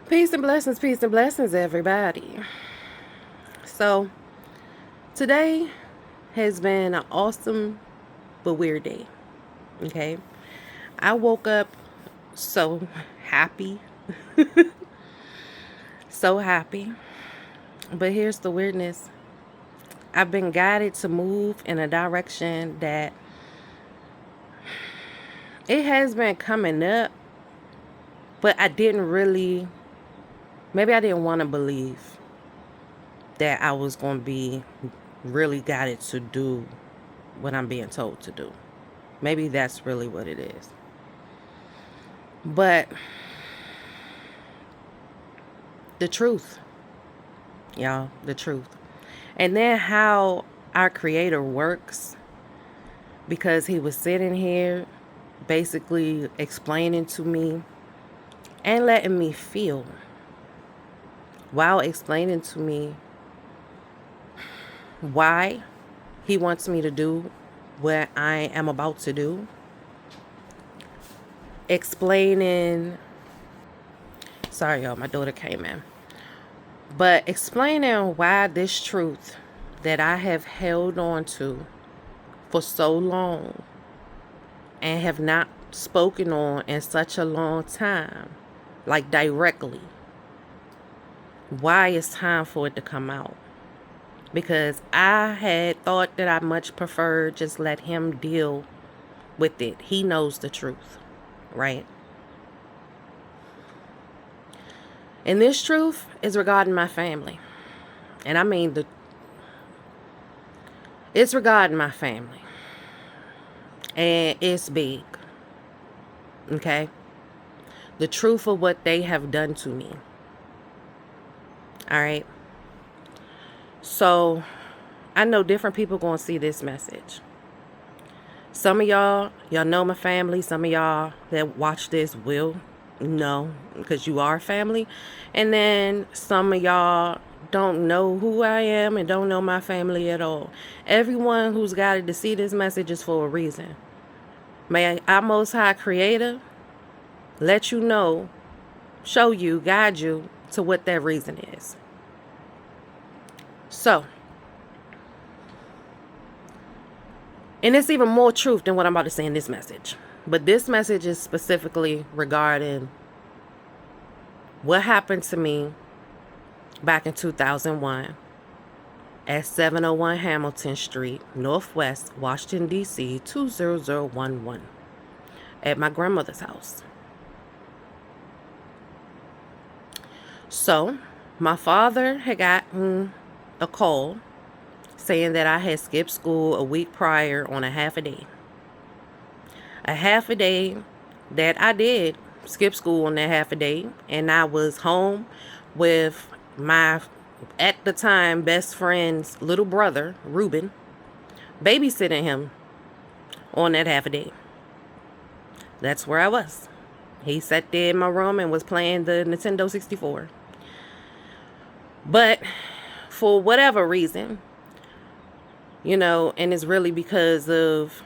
Peace and blessings, everybody. So, today has been an awesome but weird day. Okay, I woke up so happy, so happy. But here's the weirdness: I've been guided to move in a direction that it has been coming up, but I didn't really, maybe I didn't want to believe that I was going to be really guided to do what I'm being told to do. Maybe that's really what it is. But the truth, y'all, the truth. And then how our creator works, because he was sitting here basically explaining to me and letting me feel while explaining to me why he wants me to do what I am about to do. Explaining, sorry, y'all, my daughter came in. But explaining why this truth that I have held on to for so long and have not spoken on in such a long time, like directly, why it's time for it to come out. Because I had thought that I much preferred just let him deal with it. He knows the truth, right? And this truth is regarding my family. And I mean, it's regarding my family. And it's big. Okay? The truth of what they have done to me. All right? So, I know different people going to see this message. Some of y'all know my family. Some of y'all that watch this will know, because you are family. And then some of y'all don't know who I am and don't know my family at all. Everyone who's got to see this message is for a reason. May our Most High Creator let you know, show you, guide you to what that reason is. So, and it's even more truth than what I'm about to say in this message. But this message is specifically regarding what happened to me back in 2001 at 701 Hamilton Street, Northwest, Washington, D.C., 20011, at my grandmother's house. So, my father had gotten a call saying that I had skipped school a week prior on a half a day. A half a day that I did skip school on that half a day, and I was home with my, at the time, best friend's little brother, Ruben, babysitting him on that half a day. That's where I was. He sat there in my room and was playing the Nintendo 64. But for whatever reason, and it's really because of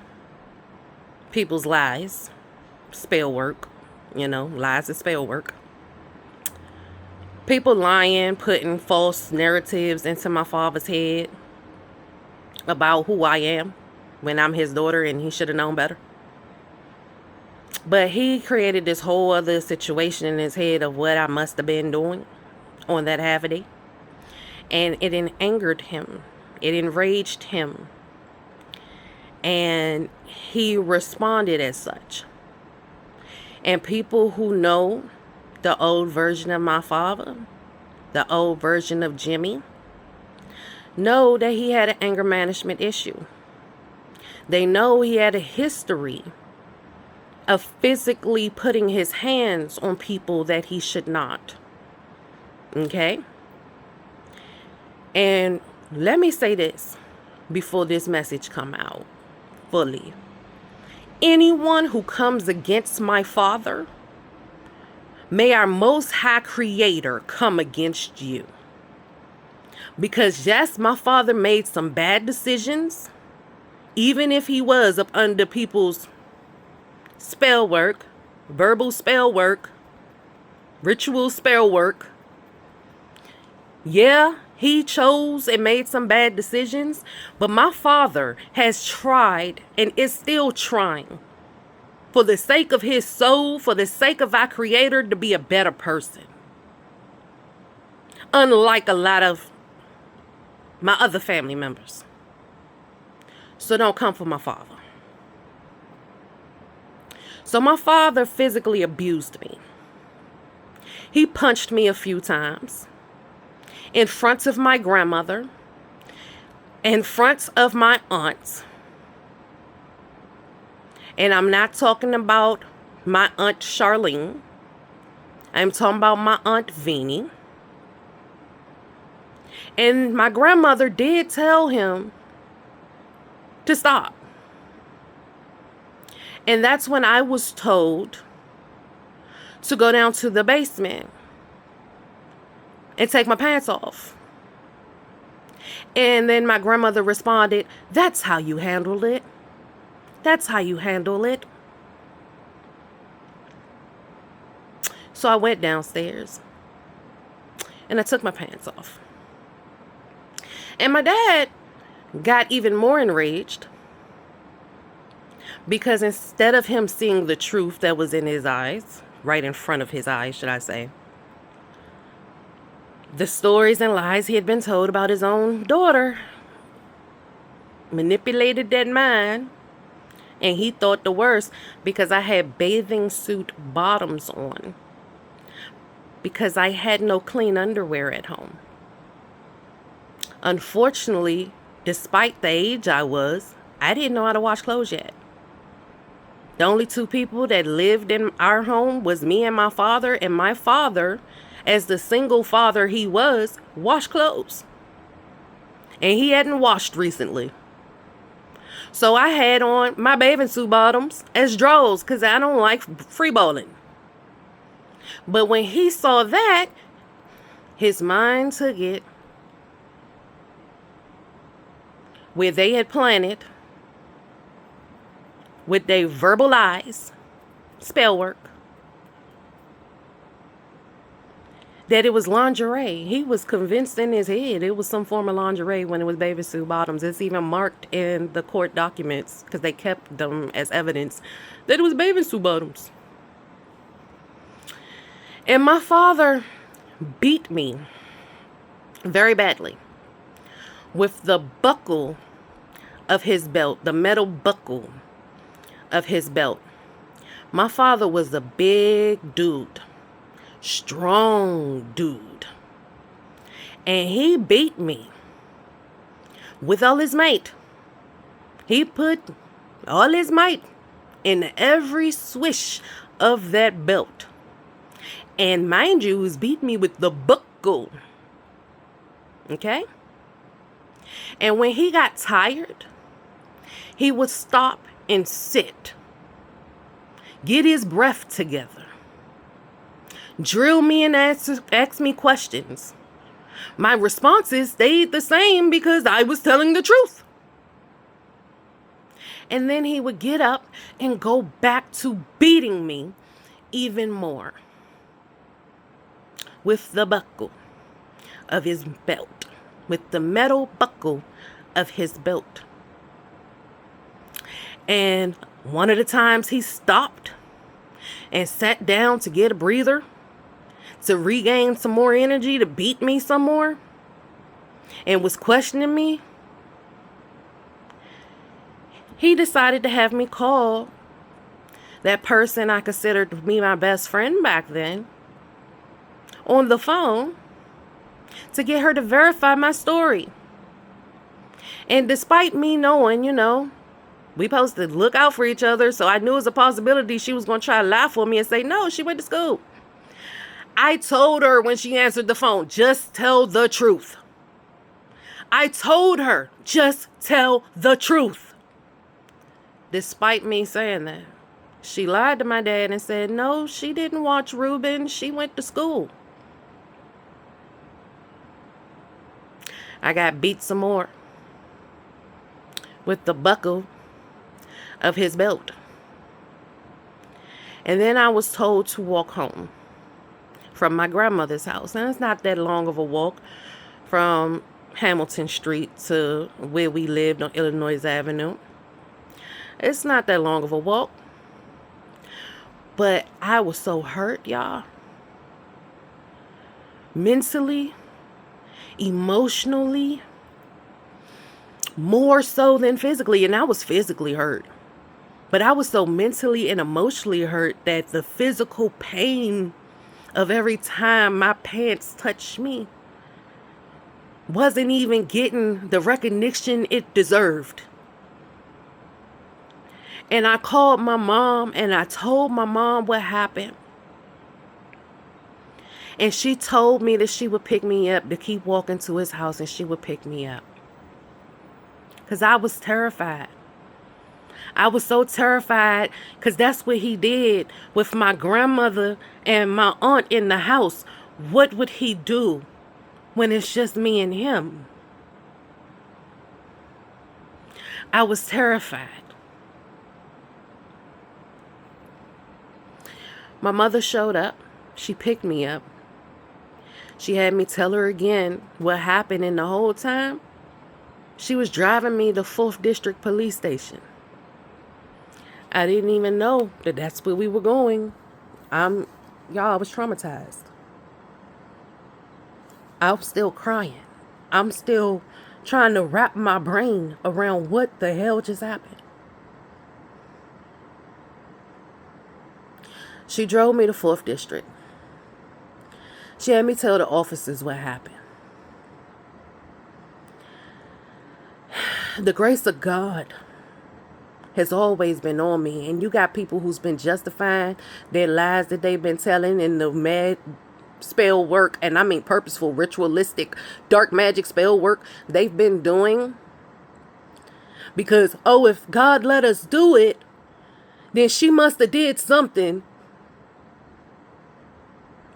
people's lies, spell work, lies and spell work. People lying, putting false narratives into my father's head about who I am when I'm his daughter, and he should have known better. But he created this whole other situation in his head of what I must have been doing on that half a day. And it angered him. It enraged him. And he responded as such. And people who know the old version of my father, the old version of Jimmy, know that he had an anger management issue. They know he had a history of physically putting his hands on people that he should not. Okay? And let me say this before this message come out fully. Anyone who comes against my father, may our Most High Creator come against you. Because yes, my father made some bad decisions, even if he was up under people's spell work, verbal spell work. ritual spell work. Yeah, he chose and made some bad decisions, but my father has tried and is still trying, for the sake of his soul, for the sake of our Creator, to be a better person. Unlike a lot of my other family members. So don't come for my father. So my father physically abused me. He punched me a few times in front of my grandmother, in front of my aunts. And I'm not talking about my Aunt Charlene. I'm talking about my Aunt Venie. And my grandmother did tell him to stop. And that's when I was told to go down to the basement and take my pants off. And then my grandmother responded, "That's how you handle it. That's how you handle it." So I went downstairs and I took my pants off. And my dad got even more enraged because instead of him seeing the truth that was in his eyes, right in front of his eyes, should I say, the stories and lies he had been told about his own daughter manipulated that mind, and he thought the worst because I had bathing suit bottoms on, because I had no clean underwear at home. Unfortunately, despite the age I was, I didn't know how to wash clothes yet. The only two people that lived in our home was me and my father, and my father, as the single father he was, washed clothes. And he hadn't washed recently. So I had on my bathing suit bottoms as drawers because I don't like freeballing. But when he saw that, his mind took it where they had planted with their verbal lies, spell work, that it was lingerie. He was convinced in his head it was some form of lingerie when it was bathing suit bottoms. It's even marked in the court documents because they kept them as evidence that it was bathing suit bottoms. And my father beat me very badly with the buckle of his belt, the metal buckle of his belt. My father was a big dude, strong dude, and he beat me with all his might. He put all his might in every swish of that belt. And mind you, he's beat me with the buckle. Okay? And when he got tired, he would stop and sit, get his breath together, drill me and ask me questions. My responses stayed the same because I was telling the truth. And then he would get up and go back to beating me even more with the buckle of his belt, with the metal buckle of his belt. And one of the times he stopped and sat down to get a breather, to regain some more energy, to beat me some more, and was questioning me, he decided to have me call that person I considered to be my best friend back then on the phone to get her to verify my story. And despite me knowing, we supposed to look out for each other, so I knew it was a possibility she was going to try to lie for me and say, no, she went to school. I told her when she answered the phone, just tell the truth. I told her, just tell the truth. Despite me saying that, she lied to my dad and said, no, she didn't watch Reuben. She went to school. I got beat some more with the buckle of his belt. And then I was told to walk home from my grandmother's house. And it's not that long of a walk from Hamilton Street to where we lived on Illinois Avenue. It's not that long of a walk. But I was so hurt, y'all. Mentally, emotionally, more so than physically. And I was physically hurt. But I was so mentally and emotionally hurt that the physical pain of every time my pants touched me wasn't even getting the recognition it deserved. And I called my mom and I told my mom what happened. And she told me that she would pick me up, to keep walking to his house and she would pick me up. Because I was terrified. I was so terrified because that's what he did with my grandmother and my aunt in the house. What would he do when it's just me and him? I was terrified. My mother showed up. She picked me up. She had me tell her again what happened, and the whole time she was driving me to 4th District Police Station. I didn't even know that that's where we were going. Y'all, I was traumatized. I'm still crying. I'm still trying to wrap my brain around what the hell just happened. She drove me to 4th District. She had me tell the officers what happened. The grace of God has always been on me. And you got people who's been justifying their lies that they've been telling in the mad spell work, and I mean purposeful, ritualistic, dark magic spell work they've been doing. Because, oh, if God let us do it, then she must have did something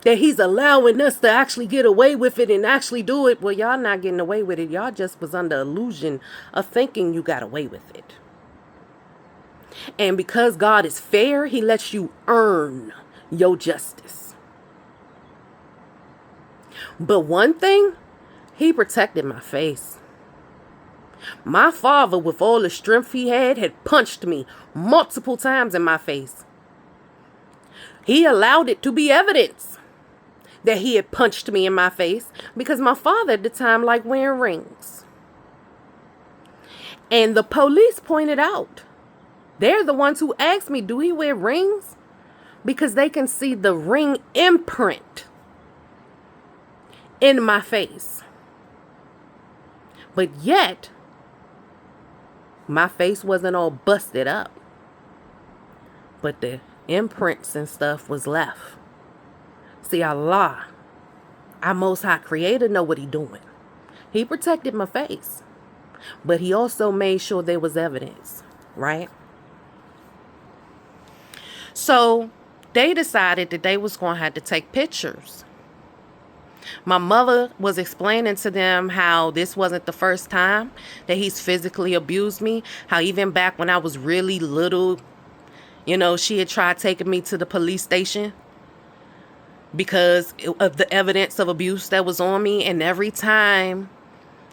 that he's allowing us to actually get away with it and actually do it. Well, y'all not getting away with it. Y'all just was under illusion of thinking you got away with it. And because God is fair, he lets you earn your justice. But one thing, he protected my face. My father, with all the strength he had punched me multiple times in my face. He allowed it to be evidence that he had punched me in my face because my father at the time liked wearing rings. And the police pointed out, they're the ones who asked me, do he wear rings? Because they can see the ring imprint in my face. But yet, my face wasn't all busted up. But the imprints and stuff was left. See, Allah, our Most High Creator, know what he doing. He protected my face. But he also made sure there was evidence, right? So they decided that they was going to have to take pictures. My mother was explaining to them how this wasn't the first time that he's physically abused me. How even back when I was really little, you know, she had tried taking me to the police station because of the evidence of abuse that was on me. And every time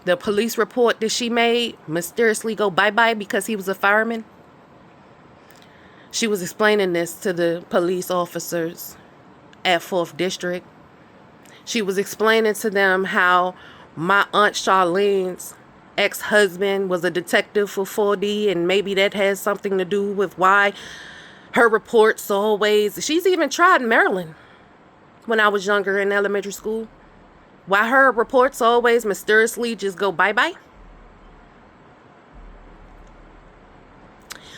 the police report that she made mysteriously go bye-bye because he was a fireman. She was explaining this to the police officers at 4th District. She was explaining to them how my Aunt Charlene's ex-husband was a detective for 4D, and maybe that has something to do with why her reports always... She's even tried in Maryland when I was younger in elementary school. Why her reports always mysteriously just go bye-bye.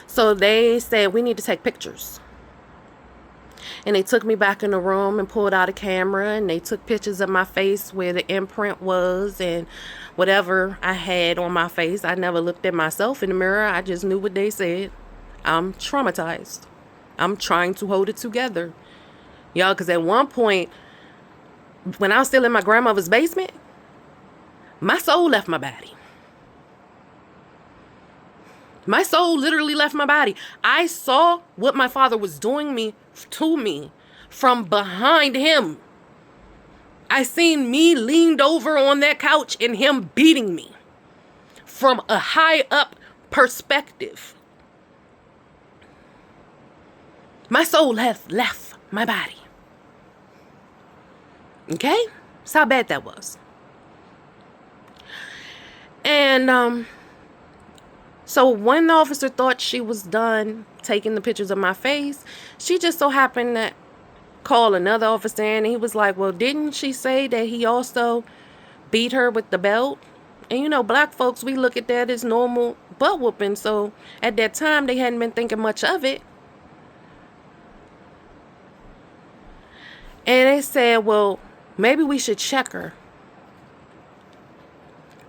So they said, we need to take pictures. And they took me back in the room and pulled out a camera, and they took pictures of my face where the imprint was and whatever I had on my face. I never looked at myself in the mirror. I just knew what they said. I'm traumatized. I'm trying to hold it together. Y'all, because at one point, when I was still in my grandmother's basement, my soul left my body. My soul literally left my body. I saw what my father was doing to me from behind him. I seen me leaned over on that couch and him beating me from a high up perspective. My soul has left my body. Okay? That's how bad that was. And so when the officer thought she was done taking the pictures of my face, she just so happened to call another officer in, and he was like, well, didn't she say that he also beat her with the belt? And you know, black folks, we look at that as normal butt whooping. So at that time, they hadn't been thinking much of it. And they said, well, maybe we should check her.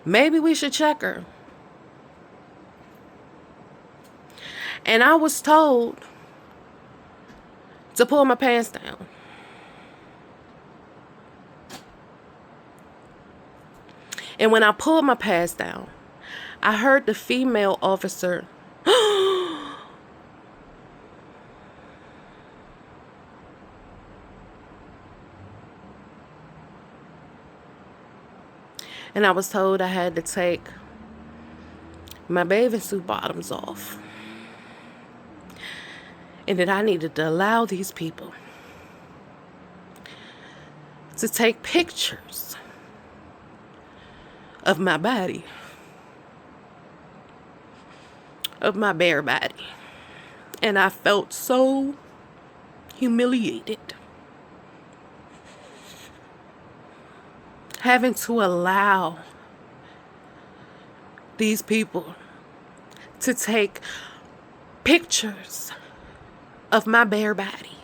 Maybe we should check her. And I was told to pull my pants down. And when I pulled my pants down, I heard the female officer and I was told I had to take my bathing suit bottoms off. And that I needed to allow these people to take pictures of my body, of my bare body. And I felt so humiliated having to allow these people to take pictures of my bare body.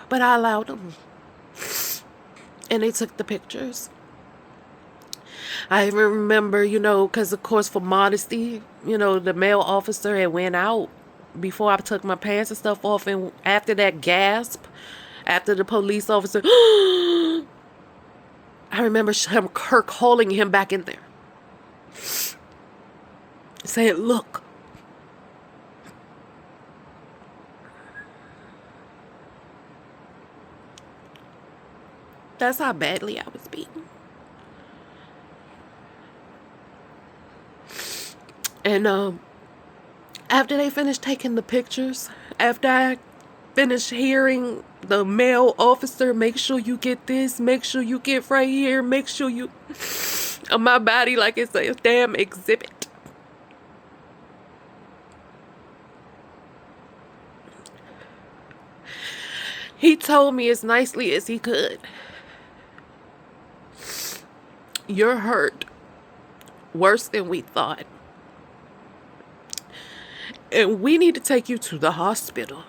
But I allowed them. And they took the pictures. I even remember, because of course for modesty, the male officer had went out before I took my pants and stuff off. And after that gasp, after the police officer, I remember her calling him back in there. Saying, look. That's how badly I was beaten. And after they finished taking the pictures, after I finished hearing the male officer, make sure you get this, make sure you get right here, make sure you on my body like it's a damn exhibit. He told me as nicely as he could, you're hurt worse than we thought. And we need to take you to the hospital.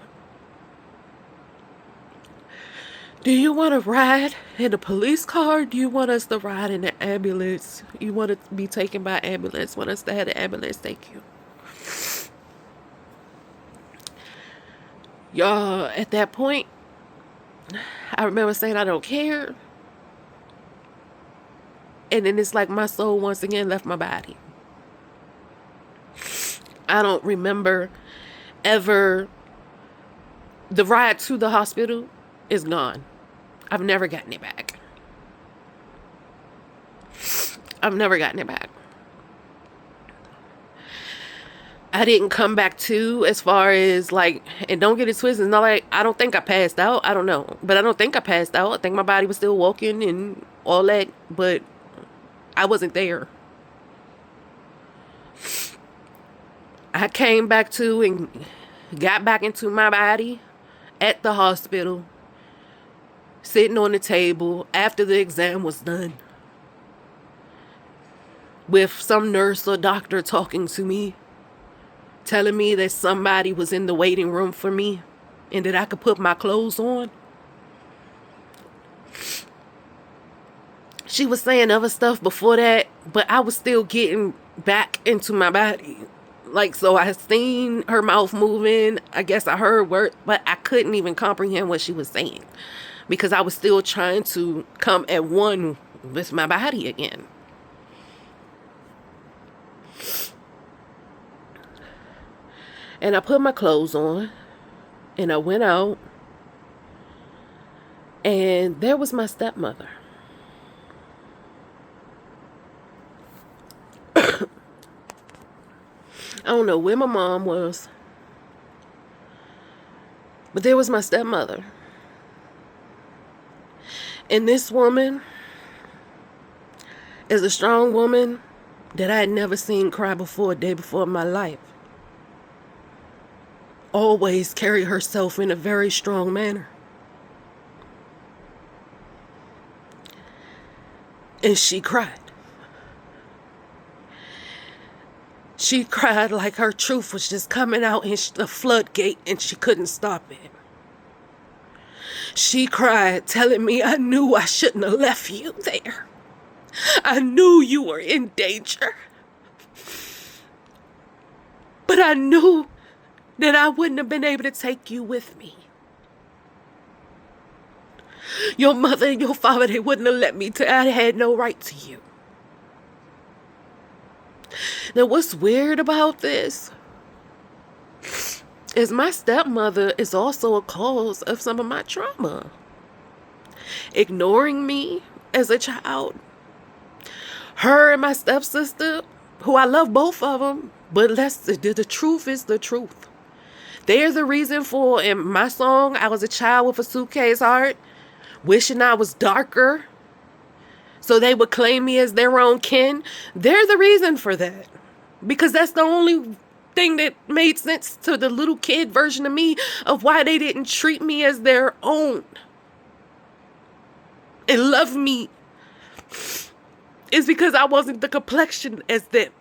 Do you want to ride in a police car? Do you want us to ride in an ambulance? You want to be taken by ambulance? Want us to have the ambulance take you? Y'all, at that point, I remember saying I don't care. And then it's like my soul once again left my body. I don't remember ever. The ride to the hospital is gone. I've never gotten it back. I've never gotten it back. I didn't come back to, as far as like, and don't get it twisted, it's not like, I don't think I passed out. I don't know. But I don't think I passed out. I think my body was still walking and all that. But I wasn't there. I came back to and got back into my body at the hospital, sitting on the table after the exam was done, with some nurse or doctor talking to me, telling me that somebody was in the waiting room for me and that I could put my clothes on. She was saying other stuff before that, but I was still getting back into my body. Like, so I seen her mouth moving. I guess I heard words, but I couldn't even comprehend what she was saying because I was still trying to come at one with my body again. And I put my clothes on and I went out And there was my stepmother. I don't know where my mom was, but there was my stepmother. And this woman is a strong woman that I had never seen cry before a day before in my life. Always carry herself in a very strong manner. And she cried. She cried like her truth was just coming out in the floodgate and she couldn't stop it. She cried telling me I knew I shouldn't have left you there. I knew you were in danger. But I knew that I wouldn't have been able to take you with me. Your mother and your father, they wouldn't have let me. I had no right to you. Now, what's weird about this is my stepmother is also a cause of some of my trauma. Ignoring me as a child. Her and my stepsister, who I love both of them, but the truth is the truth. They're the reason for, in my song, I was a child with a suitcase heart, wishing I was darker, so they would claim me as their own kin. They're the reason for that. Because that's the only thing that made sense to the little kid version of me of why they didn't treat me as their own and love me. Is because I wasn't the complexion as them.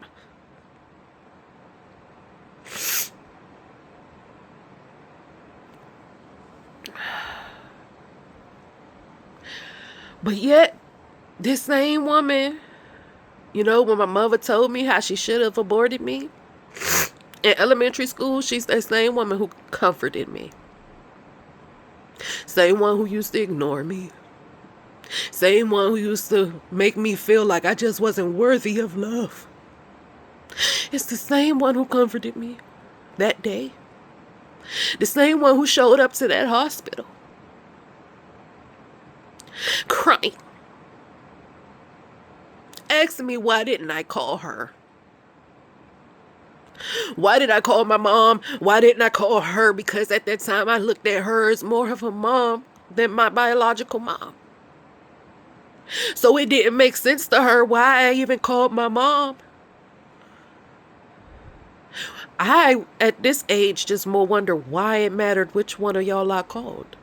But yet, this same woman, you know, when my mother told me how she should have aborted me in elementary school, she's that same woman who comforted me. Same one who used to ignore me. Same one who used to make me feel like I just wasn't worthy of love. It's the same one who comforted me that day. The same one who showed up to that hospital crying, asking me why didn't I call her? Why did I call my mom? Why didn't I call her? Because at that time I looked at her as more of a mom than my biological mom. So it didn't make sense to her why I even called my mom. I, at this age, just more wonder why it mattered which one of y'all I called.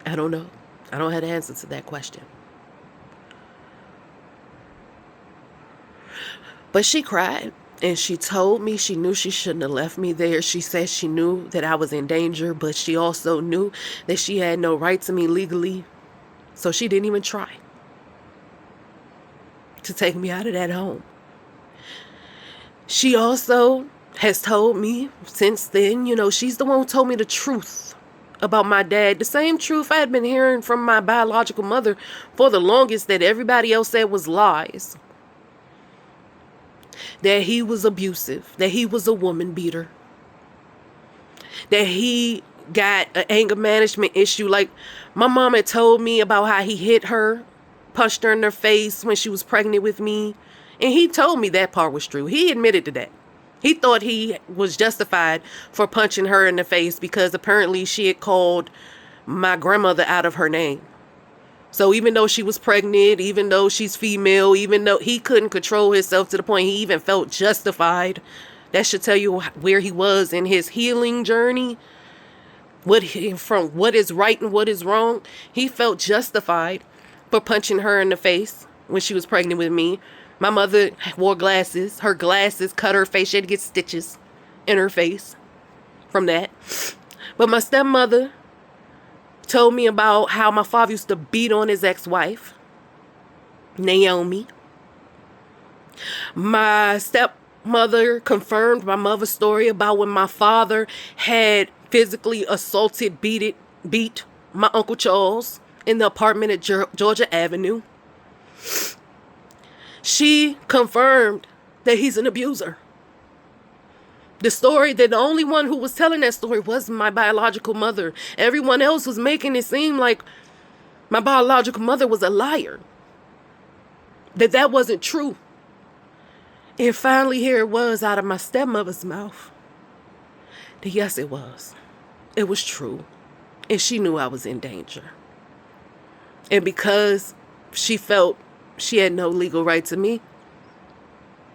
I don't know. I don't have the answer to that question. But she cried and she told me she knew she shouldn't have left me there. She said she knew that I was in danger, but she also knew that she had no right to me legally. So she didn't even try to take me out of that home. She also has told me since then, you know, she's the one who told me the truth about my dad. The same truth I had been hearing from my biological mother for the longest that everybody else said was lies. That he was abusive, that he was a woman beater, that he got an anger management issue. Like my mom had told me about how he hit her, punched her in her face when she was pregnant with me. And he told me that part was true. He admitted to that. He thought he was justified for punching her in the face because apparently she had called my grandmother out of her name. So even though she was pregnant, even though she's female, even though he couldn't control himself to the point he even felt justified, that should tell you where he was in his healing journey. From what is right and what is wrong, he felt justified for punching her in the face when she was pregnant with me. My mother wore glasses. Her glasses cut her face. She had to get stitches in her face from that. But my stepmother told me about how my father used to beat on his ex-wife, Naomi. My stepmother confirmed my mother's story about when my father had physically assaulted, beat my Uncle Charles in the apartment at Georgia Avenue. She confirmed that he's an abuser. The story that the only one who was telling that story was my biological mother. Everyone else was making it seem like my biological mother was a liar. That wasn't true. And finally here it was out of my stepmother's mouth. That yes, it was. It was true. And she knew I was in danger. And because she felt she had no legal right to me,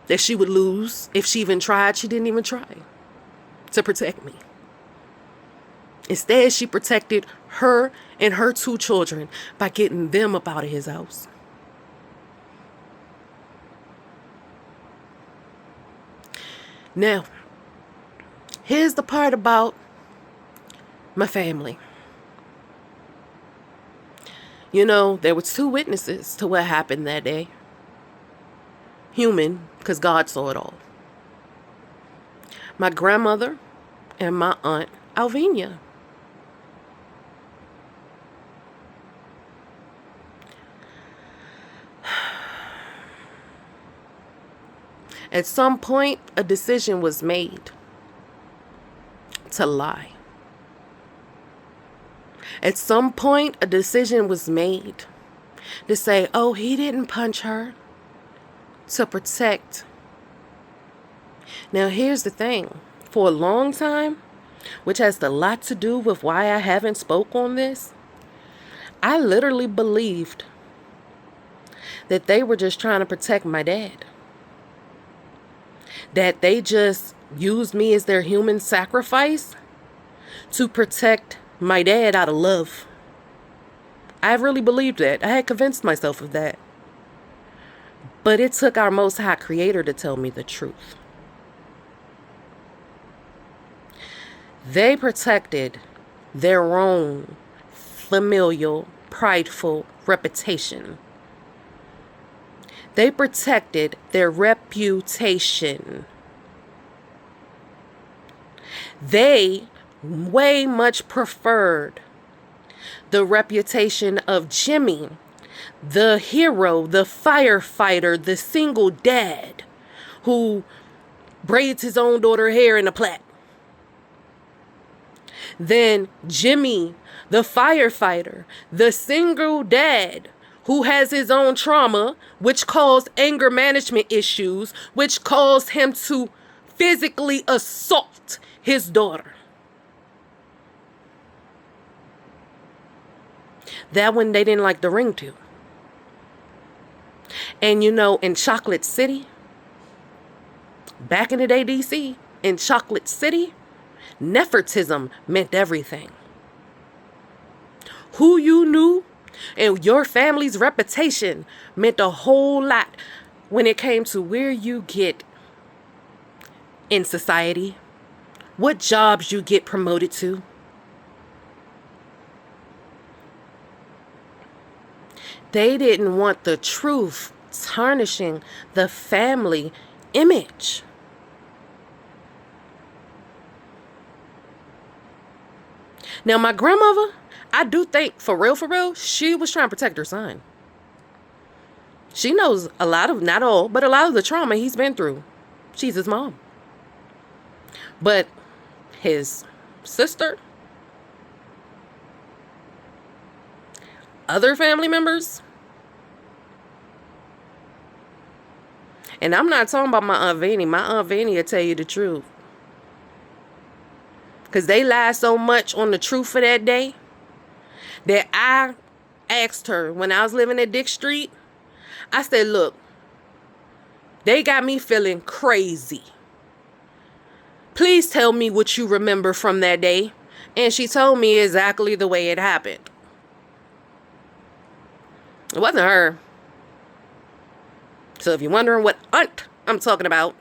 that she would lose if she even tried, she didn't even try to protect me. Instead, she protected her and her 2 children by getting them up out of his house. Now, here's the part about my family. You know, there were 2 witnesses to what happened that day. Human, because God saw it all. My grandmother and my aunt, Alvina. At some point, a decision was made to lie. At some point, a decision was made to say, oh, he didn't punch her, to protect. Now, here's the thing. For a long time, which has a lot to do with why I haven't spoke on this, I literally believed that they were just trying to protect my dad. That they just used me as their human sacrifice to protect my dad out of love. I really believed that. I had convinced myself of that. But it took our Most High Creator to tell me the truth. They protected their own familial, prideful reputation. They protected their reputation. They way much preferred the reputation of Jimmy, the hero, the firefighter, the single dad who braids his own daughter's hair in a plait. Then Jimmy, the firefighter, the single dad who has his own trauma, which caused anger management issues, which caused him to physically assault his daughter. That one they didn't like the ring to. And you know, in Chocolate City, back in the day, DC, in Chocolate City, nepotism meant everything. Who you knew and your family's reputation meant a whole lot when it came to where you get in society, what jobs you get promoted to. They didn't want the truth tarnishing the family image. Now, my grandmother, I do think, for real, she was trying to protect her son. She knows a lot of, not all, but a lot of the trauma he's been through. She's his mom. But his sister, other family members, and I'm not talking about my Aunt Vanny. My Aunt Vanny will tell you the truth. Because they lied so much on the truth for that day that I asked her when I was living at Dick Street. I said, look, they got me feeling crazy. Please tell me what you remember from that day. And she told me exactly the way it happened. It wasn't her. So if you're wondering what aunt I'm talking about,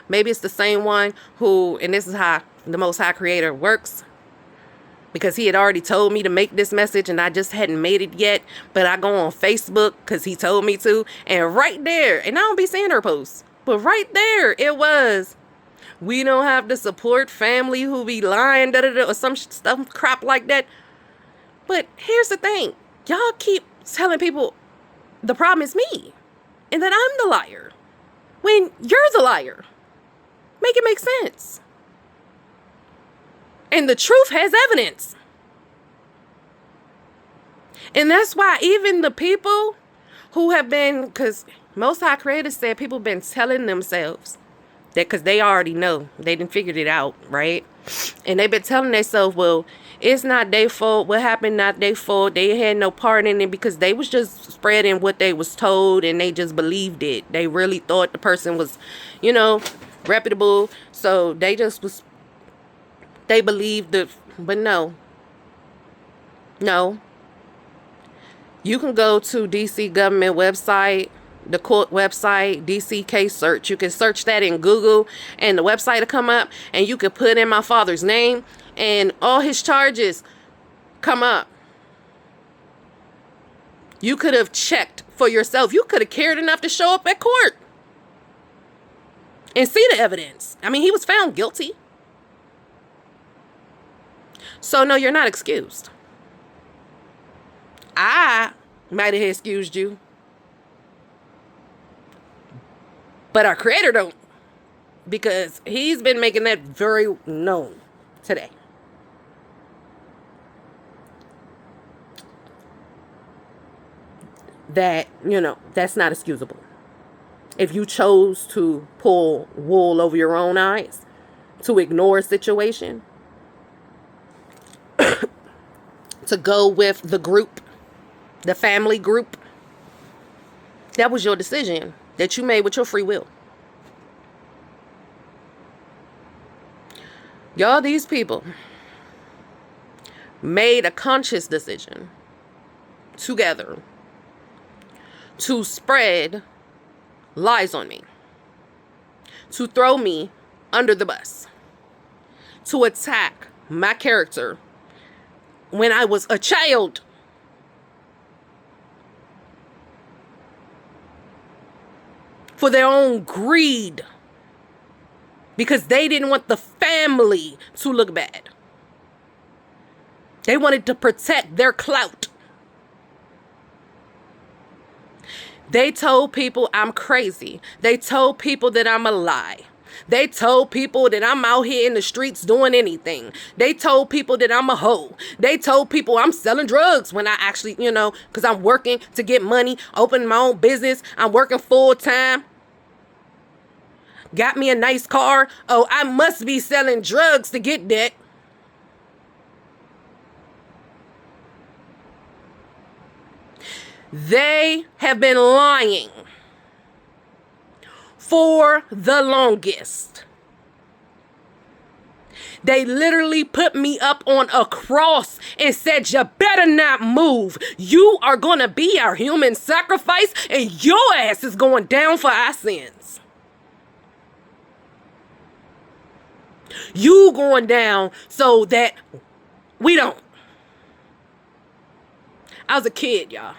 maybe it's the same one who, and this is how the Most High Creator works, because he had already told me to make this message and I just hadn't made it yet, but I go on Facebook because he told me to, and right there, and I don't be seeing her posts, but right there it was, we don't have to support family who be lying, or some stuff crap like that. But here's the thing, y'all keep telling people the problem is me and that I'm the liar when you're the liar. Make it make sense. And the truth has evidence. And that's why even the people who have been, because Most High Creator said people been telling themselves that, because they already know, they done figured it out, right? And they've been telling themselves, well, it's not their fault. What happened, not their fault. They had no part in it, because they was just spreading what they was told, and they just believed it. They really thought the person was, reputable. So they just was, they believed it. But no. You can go to DC government website, the court website, DC case search. You can search that in Google, and the website will come up, and you can put in my father's name, and all his charges come up. You could have checked for yourself. You could have cared enough to show up at court and see the evidence. I mean, he was found guilty. So no, you're not excused. I might have excused you, but our Creator don't, because he's been making that very known today. That, that's not excusable. If you chose to pull wool over your own eyes, to ignore a situation, to go with the group, the family group, that was your decision that you made with your free will. Y'all, these people made a conscious decision together to spread lies on me, to throw me under the bus, to attack my character when I was a child. For their own greed. Because they didn't want the family to look bad. They wanted to protect their clout. They told people I'm crazy. They told people that I'm a lie. They told people that I'm out here in the streets doing anything. They told people that I'm a hoe. They told people I'm selling drugs when I actually, because I'm working to get money, opening my own business. I'm working full time. Got me a nice car. Oh, I must be selling drugs to get that. They have been lying for the longest. They literally put me up on a cross and said, you better not move. You are going to be our human sacrifice, and your ass is going down for our sins. You going down so that we don't. I was a kid, y'all.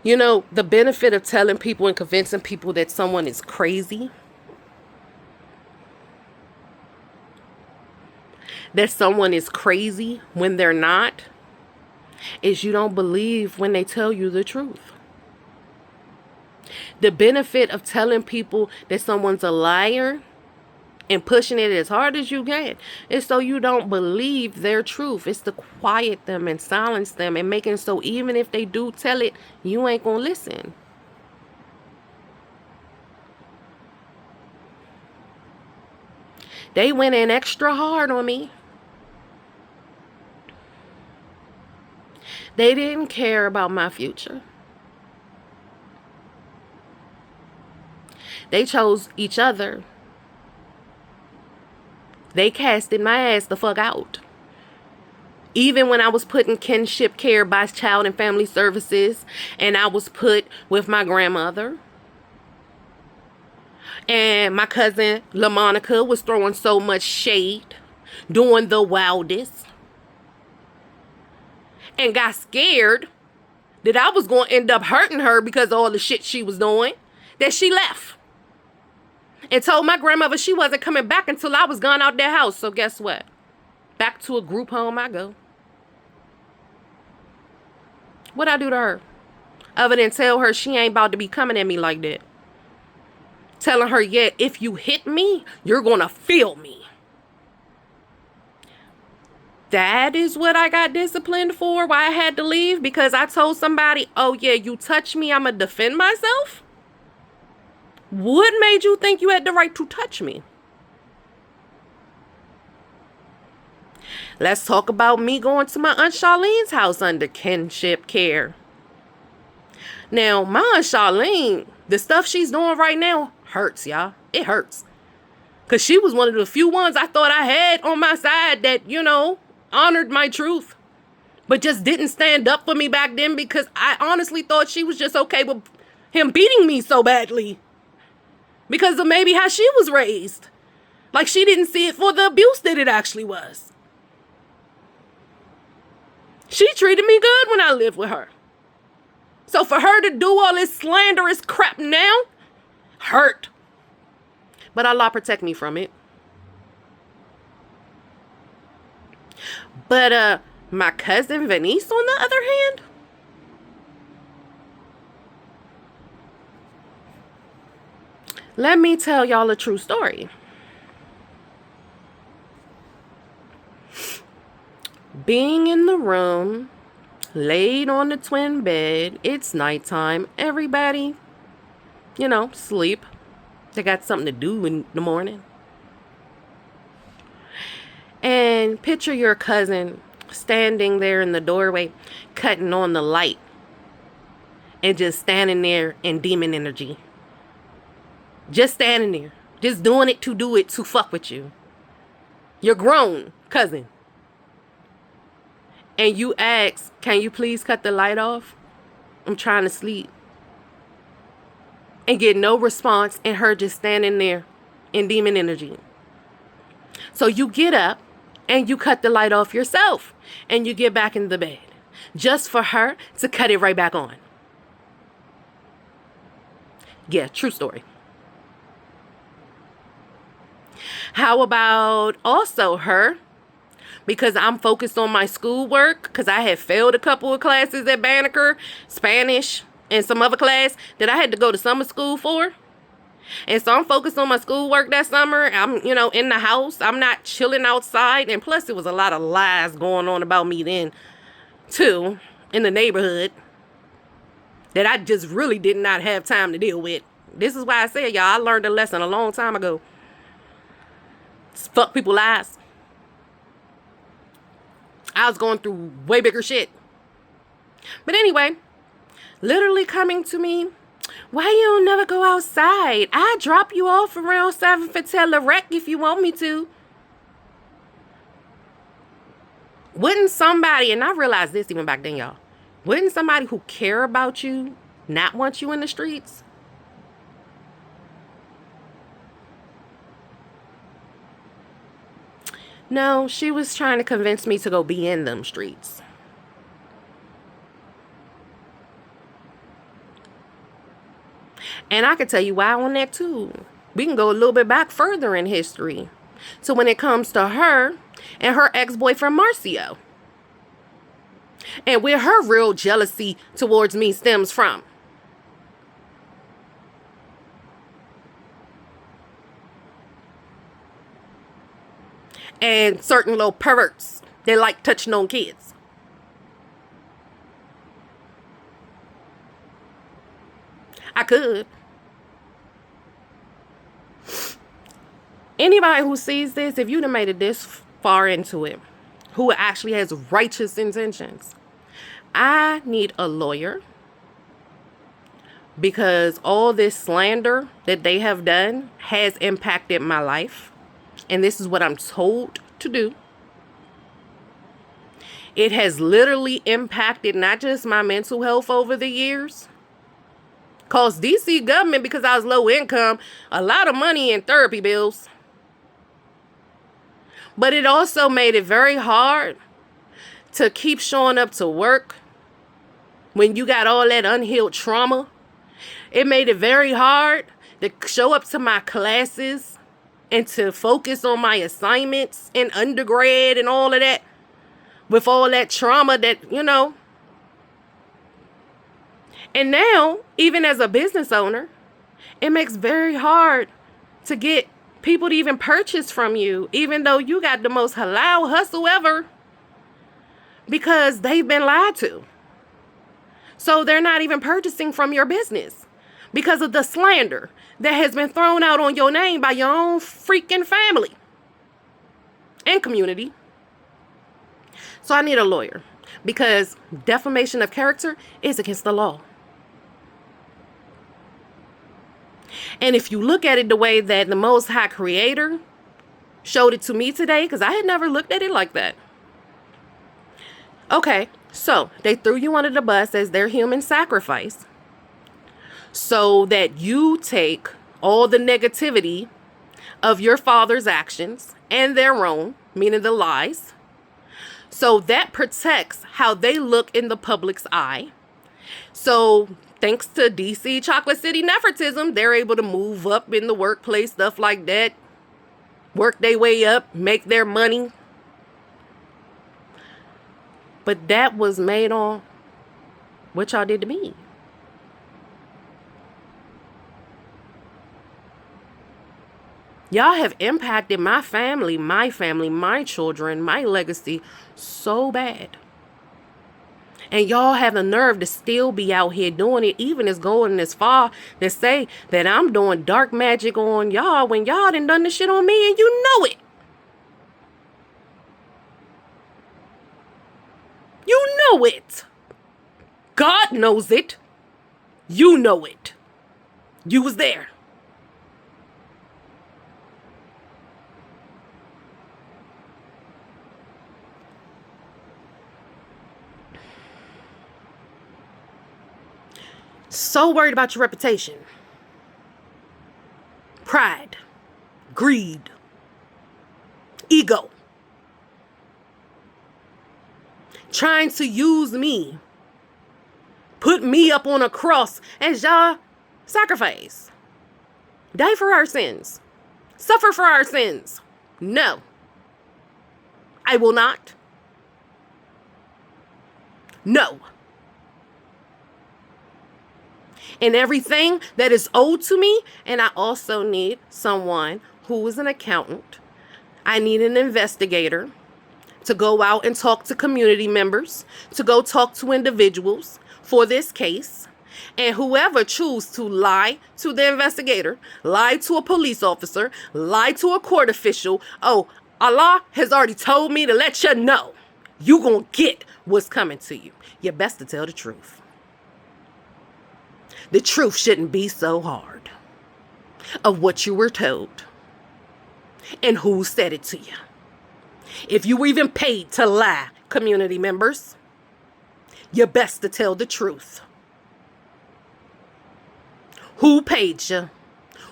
The benefit of telling people and convincing people that someone is crazy, that someone is crazy when they're not, is you don't believe when they tell you the truth. The benefit of telling people that someone's a liar and pushing it as hard as you can is so you don't believe their truth. It's to quiet them and silence them and making so even if they do tell it, you ain't gonna listen. They went in extra hard on me. They didn't care about my future. They chose each other. They casted my ass the fuck out. Even when I was put in kinship care by Child and Family Services, and I was put with my grandmother, and my cousin LaMonica was throwing so much shade, doing the wildest, and got scared that I was going to end up hurting her because of all the shit she was doing, that she left. And told my grandmother she wasn't coming back until I was gone out their house. So guess what? Back to a group home I go. What'd I do to her? Other than tell her she ain't about to be coming at me like that. telling her, yeah, if you hit me, you're going to feel me. That is what I got disciplined for, why I had to leave, because I told somebody, oh yeah, you touch me, I'm going to defend myself? What made you think you had the right to touch me? Let's talk about me going to my Aunt Charlene's house under kinship care. Now, my Aunt Charlene, the stuff she's doing right now hurts, y'all. It hurts. Because she was one of the few ones I thought I had on my side that, honored my truth. But just didn't stand up for me back then because I honestly thought she was just okay with him beating me so badly. Because of maybe how she was raised. Like she didn't see it for the abuse that it actually was. She treated me good when I lived with her. So for her to do all this slanderous crap now, hurt. But Allah protect me from it. But my cousin Venice, on the other hand, let me tell y'all a true story. Being in the room, laid on the twin bed, it's nighttime, everybody, sleep. They got something to do in the morning. And picture your cousin standing there in the doorway, cutting on the light, and just standing there in demon energy. Just standing there, just doing it to fuck with you. You're grown, cousin. And you ask, can you please cut the light off? I'm trying to sleep. And get no response, and her just standing there in demon energy. So you get up and you cut the light off yourself, and you get back in the bed just for her to cut it right back on. Yeah, true story. How about also her? Because I'm focused on my schoolwork, because I had failed a couple of classes at Banneker, Spanish, and some other class that I had to go to summer school for. And so I'm focused on my schoolwork that summer. I'm, in the house. I'm not chilling outside. And plus, there was a lot of lies going on about me then, too, in the neighborhood that I just really did not have time to deal with. This is why I said, y'all, I learned a lesson a long time ago. Fuck people lies. I was going through way bigger shit. But anyway, literally coming to me, why you don't never go outside? I drop you off around 7 for Tele-Rec if you want me to. Wouldn't somebody, and I realized this even back then, y'all, wouldn't somebody who care about you not want you in the streets? No, she was trying to convince me to go be in them streets. And I could tell you why on that too. We can go a little bit back further in history. So when it comes to her and her ex-boyfriend Marcio, and where her real jealousy towards me stems from. And certain little perverts, they like touching on kids. I could. Anybody who sees this, if you'd have made it this far into it, who actually has righteous intentions, I need a lawyer, because all this slander that they have done has impacted my life. And this is what I'm told to do. It has literally impacted not just my mental health over the years. Cost DC government, because I was low income, a lot of money in therapy bills. But it also made it very hard to keep showing up to work when you got all that unhealed trauma. It made it very hard to show up to my classes and to focus on my assignments in undergrad and all of that, with all that trauma that, And now, even as a business owner, It makes very hard to get people to even purchase from you, even though you got the most halal hustle ever, because they've been lied to. So they're not even purchasing from your business because of the slander that has been thrown out on your name by your own freaking family and community. So I need a lawyer because defamation of character is against the law. And if you look at it the way that the Most High Creator showed it to me today, because I had never looked at it like that. Okay, so they threw you under the bus as their human sacrifice so that you take all the negativity of your father's actions and their own, meaning the lies. So that protects how they look in the public's eye. So thanks to DC Chocolate City nepotism, they're able to move up in the workplace, stuff like that, work their way up, make their money. But that was made on what y'all did to me. Y'all have impacted my family, my children, my legacy so bad. And y'all have the nerve to still be out here doing it, even as going as far to say that I'm doing dark magic on y'all when y'all done this shit on me and you know it. You know it. God knows it. You know it. You was there. So worried about your reputation. Pride. Greed. Ego. Trying to use me. Put me up on a cross as y'all sacrifice. Die for our sins. Suffer for our sins. No. I will not. No. And everything that is owed to me, and I also need someone who is an accountant. I need an investigator to go out and talk to community members, to go talk to individuals for this case. And whoever chooses to lie to the investigator, lie to a police officer, lie to a court official, oh, Allah has already told me to let you know you gonna get what's coming to you. You best to tell the truth. The truth shouldn't be so hard of what you were told and who said it to you. If you were even paid to lie, community members, you best to tell the truth. Who paid you?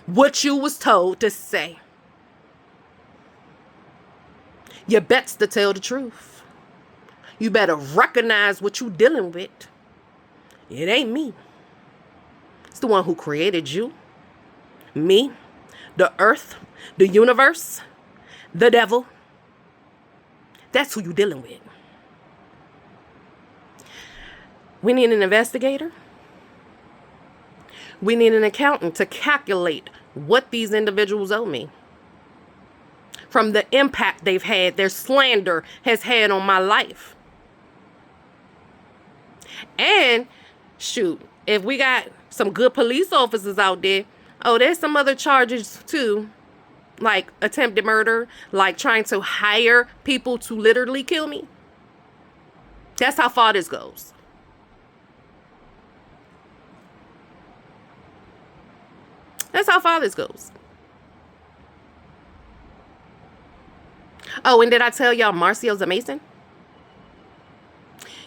What you was told to say. You best to tell the truth. You better recognize what you dealing with. It ain't me. It's the one who created you, me, the earth, the universe, the devil. That's who you dealing with. We need an investigator. We need an accountant to calculate what these individuals owe me. From the impact they've had, their slander has had on my life. And shoot, if we got some good police officers out there, oh, there's some other charges too, like attempted murder, like trying to hire people to literally kill me. That's how far this goes. That's how far this goes. Oh, and did I tell y'all Marcio's a Mason?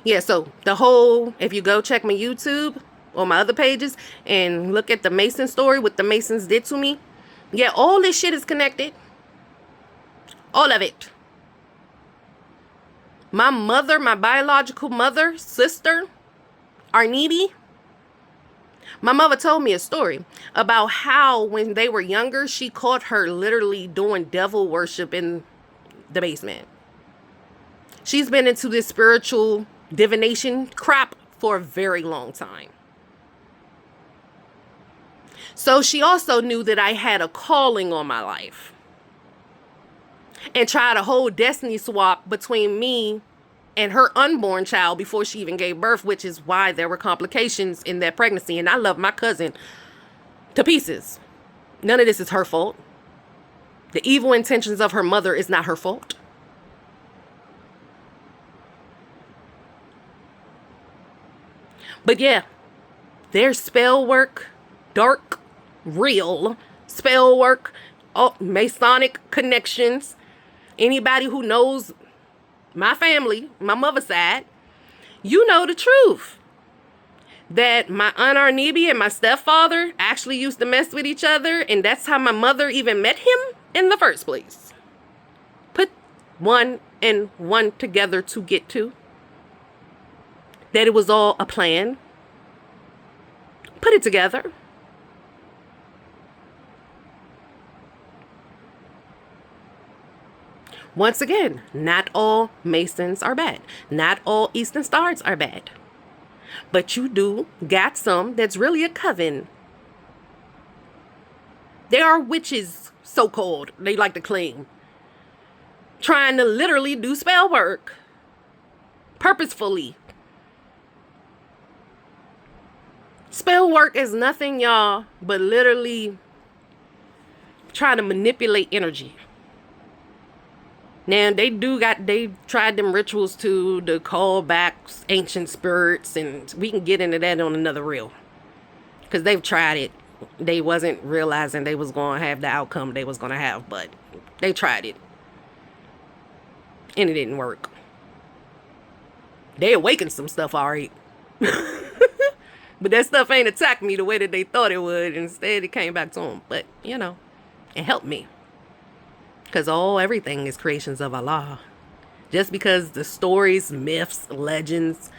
Yeah, so the whole, if you go check my YouTube or my other pages and look at the Mason story, what the Masons did to me. Yeah, all this shit is connected. All of it. My mother, my biological mother, sister, Arniti, my mother told me a story about how when they were younger, she caught her literally doing devil worship in the basement. She's been into this spiritual divination crap for a very long time. So she also knew that I had a calling on my life and tried a whole destiny swap between me and her unborn child before she even gave birth, which is why there were complications in that pregnancy. And I love my cousin to pieces. None of this is her fault. The evil intentions of her mother is not her fault. But yeah, there's spell work, dark, real spell work, Masonic connections. Anybody who knows my family, my mother's side, you know the truth. That my Aunt Arnebe and my stepfather actually used to mess with each other, and that's how my mother even met him in the first place. Put one and one together to get to. That it was all a plan. Put it together. Once again, not all Masons are bad. Not all Eastern Stars are bad. But you do got some that's really a coven. They are witches, so-called, they like to claim. Trying to literally do spell work. Purposefully. Spell work is nothing, y'all, but literally trying to manipulate energy. Now, they tried them rituals to call back ancient spirits, and we can get into that on another reel. Because they've tried it. They wasn't realizing they was going to have the outcome they was going to have, but they tried it. And it didn't work. They awakened some stuff, all right. But that stuff ain't attacked me the way that they thought it would. Instead, it came back to them. But, you know, it helped me. Because everything is creations of Allah. Just because the stories, myths, legends,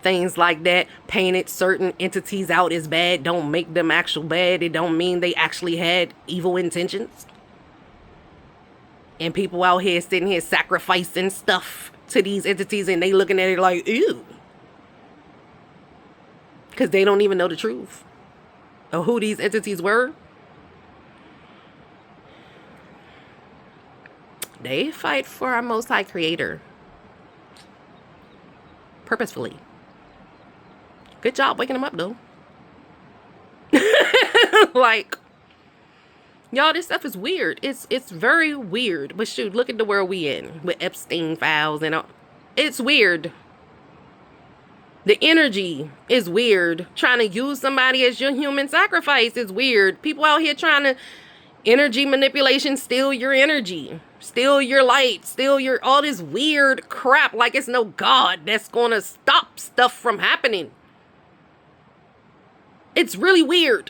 things like that painted certain entities out as bad don't make them actual bad. It don't mean they actually had evil intentions. And people out here sitting here sacrificing stuff to these entities and they looking at it like, ew. Because they don't even know the truth of who these entities were. They fight for our Most High Creator. Purposefully. Good job waking them up, though. Like, y'all, this stuff is weird. It's very weird. But shoot, look at the world we in. With Epstein files and all. It's weird. The energy is weird. Trying to use somebody as your human sacrifice is weird. People out here trying to energy manipulation, steal your energy, steal your light, steal your all this weird crap like it's no God that's going to stop stuff from happening. It's really weird.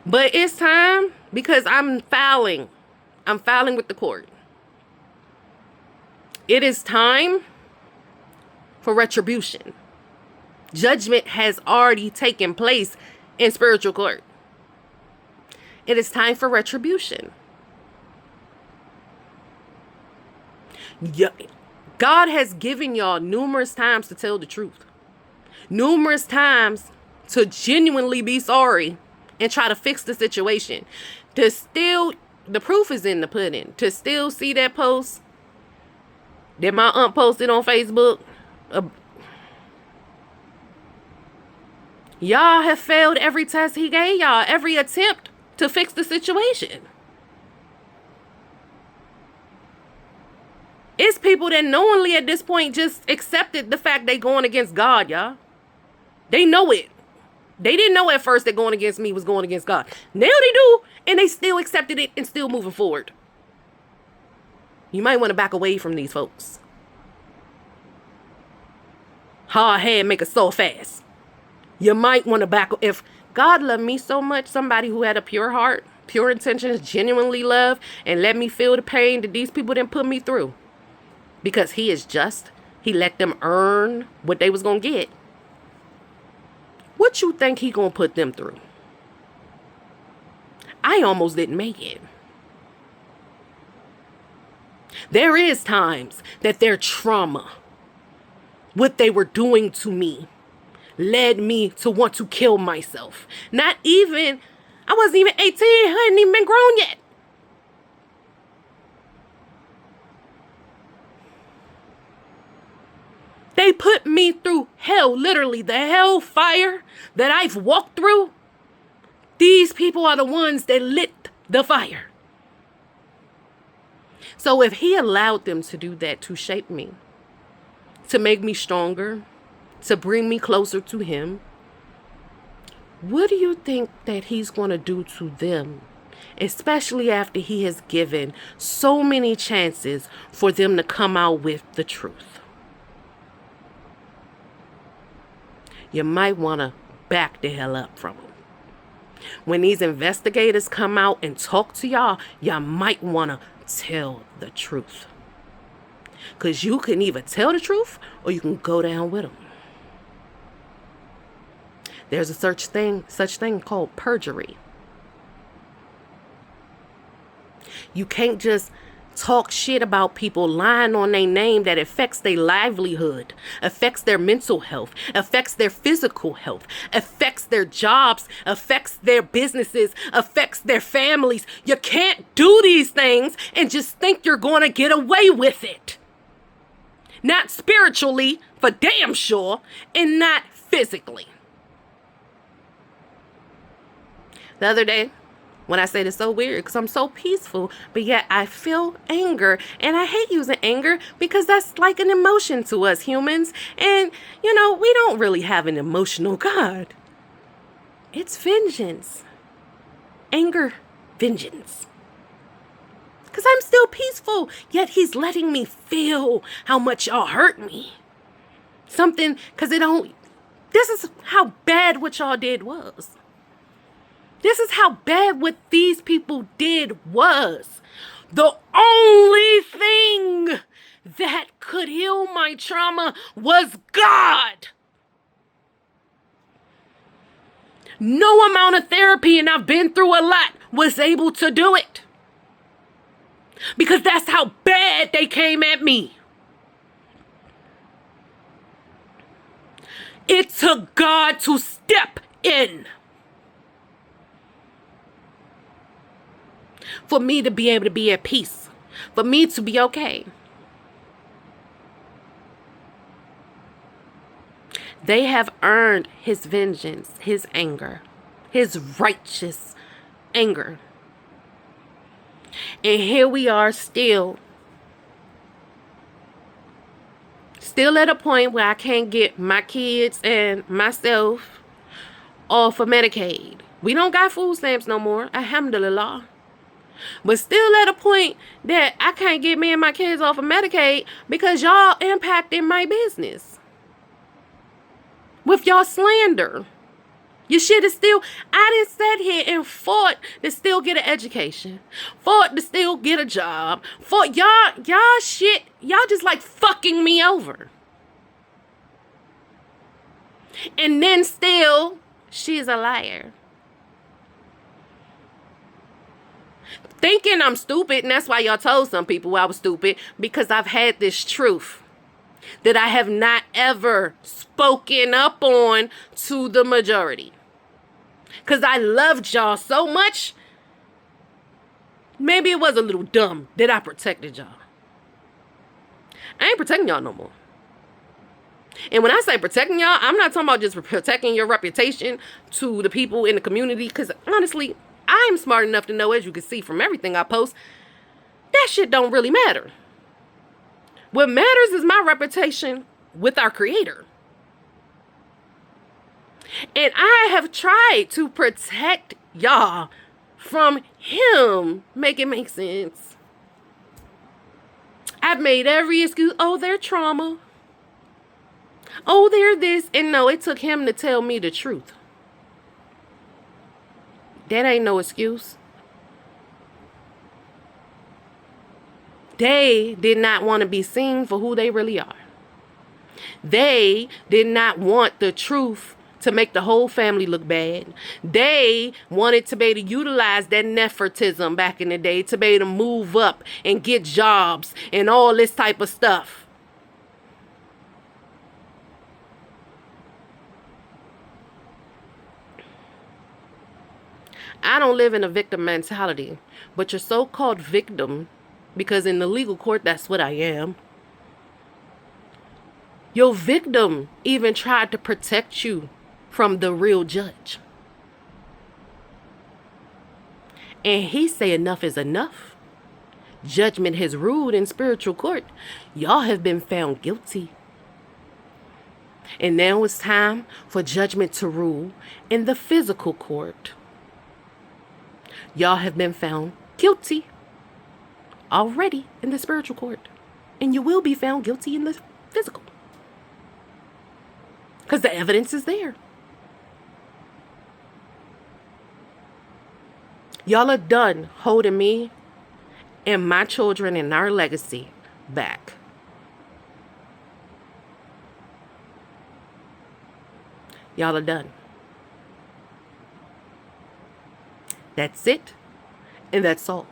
But it's time because I'm filing. I'm filing with the court. It is time for retribution. Judgment has already taken place in spiritual court. It is time for retribution. God has given y'all numerous times to tell the truth. Numerous times to genuinely be sorry and try to fix the situation. To still, the proof is in the pudding. To still see that post that my aunt posted on Facebook. Y'all have failed every test he gave y'all. Every attempt to fix the situation. It's people that knowingly at this point just accepted the fact they going against God, y'all. They know it. They didn't know at first that going against me was going against God. Now they do, and they still accepted it and still moving forward. You might want to back away from these folks. Hard head make a soul fast. You might want to back. If God loved me so much, somebody who had a pure heart, pure intentions, genuinely love, and let me feel the pain that these people didn't put me through. Because he is just. He let them earn what they was going to get. What you think he going to put them through? I almost didn't make it. There is times that their trauma, what they were doing to me, led me to want to kill myself. I wasn't even 18, I hadn't even been grown yet. They put me through hell, literally the hellfire that I've walked through. These people are the ones that lit the fire. So if he allowed them to do that, to shape me, to make me stronger, to bring me closer to him, what do you think that he's going to do to them? Especially after he has given so many chances for them to come out with the truth. You might want to back the hell up from them. When these investigators come out and talk to y'all, y'all might want to tell the truth. Because you can either tell the truth or you can go down with them. There's a such thing called perjury. You can't just talk shit about people lying on their name that affects their livelihood, affects their mental health, affects their physical health, affects their jobs, affects their businesses, affects their families. You can't do these things and just think you're going to get away with it. Not spiritually, for damn sure, and not physically. The other day, when I say this so weird, because I'm so peaceful, but yet I feel anger. And I hate using anger because that's like an emotion to us humans. And, we don't really have an emotional God. It's vengeance. Anger, vengeance. Because I'm still peaceful, yet he's letting me feel how much y'all hurt me. Because this is how bad what y'all did was. This is how bad what these people did was. The only thing that could heal my trauma was God. No amount of therapy, and I've been through a lot, was able to do it. Because that's how bad they came at me. It took God to step in. For me to be able to be at peace. For me to be okay. They have earned his vengeance, his anger, his righteous anger. And here we are still at a point where I can't get my kids and myself off of Medicaid. We don't got food stamps no more, alhamdulillah. But still at a point that I can't get me and my kids off of Medicaid because y'all impacted my business. With y'all slander. Your shit is still, I done sat here and fought to still get an education. Fought to still get a job. Fought y'all shit, y'all just like fucking me over. And then still, she's a liar. Thinking I'm stupid, and that's why y'all told some people I was stupid, because I've had this truth that I have not ever spoken up on to the majority. Because I loved y'all so much, maybe it was a little dumb that I protected y'all. I ain't protecting y'all no more. And when I say protecting y'all, I'm not talking about just protecting your reputation to the people in the community, because honestly, I'm smart enough to know, as you can see from everything I post, that shit don't really matter. What matters is my reputation with our Creator. And I have tried to protect y'all from him. Make it make sense. I've made every excuse. Oh, they're trauma. Oh, they're this. And no, it took him to tell me the truth. That ain't no excuse. They did not want to be seen for who they really are. They did not want the truth to make the whole family look bad. They wanted to be able to utilize that nepotism back in the day to be able to move up and get jobs and all this type of stuff. I don't live in a victim mentality, but your so-called victim, because in the legal court, that's what I am. Your victim even tried to protect you from the real judge. And he say enough is enough. Judgment has ruled in spiritual court. Y'all have been found guilty. And now it's time for judgment to rule in the physical court. Y'all have been found guilty already in the spiritual court. And you will be found guilty in the physical. Because the evidence is there. Y'all are done holding me and my children and our legacy back. Y'all are done. That's it, and that's all.